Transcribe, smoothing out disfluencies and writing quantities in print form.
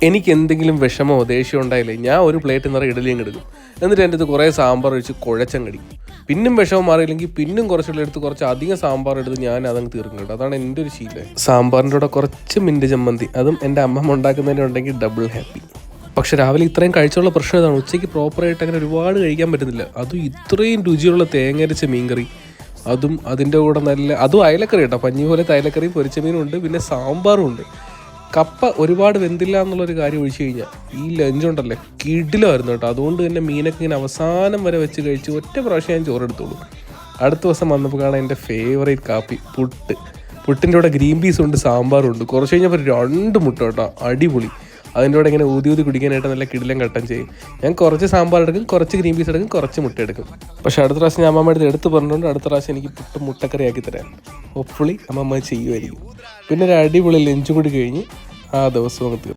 എനിക്ക് എന്തെങ്കിലും വിഷമോ ദേഷ്യം ഉണ്ടായില്ലേ ഞാൻ ഒരു പ്ലേറ്റ് നിറയെ ഇഡലിയും എടുക്കും. എന്നിട്ട് എൻ്റെ അടുത്ത് കുറേ സാമ്പാർ ഒഴിച്ച് കുഴച്ചങ്ങടിക്കും. പിന്നും വിഷമം മാറിയില്ലെങ്കിൽ പിന്നും കുറച്ചെടുത്ത് കുറച്ച് അധികം സാമ്പാർ എടുത്ത് ഞാൻ അതങ്ങ് തീർക്കും കേട്ടോ. അതാണ് എൻ്റെ ഒരു ശീലം. സാമ്പാറിൻ്റെ കൂടെ കുറച്ച് മിൻറ്റ് ചമ്മന്തി, അതും എൻ്റെ അമ്മമ്മ ഉണ്ടാക്കുന്നതിൻ്റെ ഉണ്ടെങ്കിൽ ഡബിൾ ഹാപ്പി. പക്ഷെ രാവിലെ ഇത്രയും കഴിച്ചുള്ള പ്രശ്നം ഇതാണ്, ഉച്ചയ്ക്ക് പ്രോപ്പറായിട്ട് അങ്ങനെ ഒരുപാട് കഴിക്കാൻ പറ്റുന്നില്ല. അതും ഇത്രയും രുചിയുള്ള തേങ്ങരച്ച മീൻകറി, അതും അതിൻ്റെ കൂടെ അതും അയലക്കറി കേട്ടോ, പഞ്ഞി പോലെ അയലക്കറിയും പൊരിച്ച മീനും ഉണ്ട്, പിന്നെ സാമ്പാറും ഉണ്ട്. കപ്പ ഒരുപാട് വെന്തില്ല എന്നുള്ളൊരു കാര്യം ഒഴിച്ചു കഴിഞ്ഞാൽ ഈ ലഞ്ചുണ്ടല്ലേ കിടിലമായിരുന്നു കേട്ടോ. അതുകൊണ്ട് തന്നെ മീനൊക്കെ ഇങ്ങനെ അവസാനം വരെ വെച്ച് കഴിച്ച് ഒറ്റ പ്രാവശ്യം ഞാൻ ചോറെടുത്തോളൂ. അടുത്ത ദിവസം വന്നപ്പോൾ കാണാൻ എൻ്റെ ഫേവറേറ്റ് കാപ്പി പുട്ടിൻ്റെ കൂടെ ഗ്രീൻ പീസും ഉണ്ട്, സാമ്പാറും ഉണ്ട്. കുറച്ച് കഴിഞ്ഞപ്പോൾ 2 മുട്ട കേട്ടോ, അടിപൊളി. അതിൻ്റെ കൂടെ ഇങ്ങനെ ഊതി കുടിക്കാനായിട്ട് നല്ല കിടിലം കട്ടൻ ചെയ്യും. ഞാൻ കുറച്ച് സാമ്പാർ എടുക്കും, കുറച്ച് ഗ്രീൻ പീസ് എടുക്കും, കുറച്ച് മുട്ട എടുക്കും. പക്ഷേ അടുത്ത പ്രാവശ്യം ഞാൻ അമ്മമ്മ എടുത്ത് പറഞ്ഞുകൊണ്ട് അടുത്ത പ്രാവശ്യം എനിക്ക് മുട്ടക്കറി ആക്കി തരാൻ ഹോപ്പ്ഫുള്ളി അമ്മമ്മ ചെയ്യുമായിരിക്കും. പിന്നെ ഒരു അടിപൊളി ലഞ്ച് കൂടി കഴിഞ്ഞ് ആ ദിവസം അങ്ങ് തീർന്നു.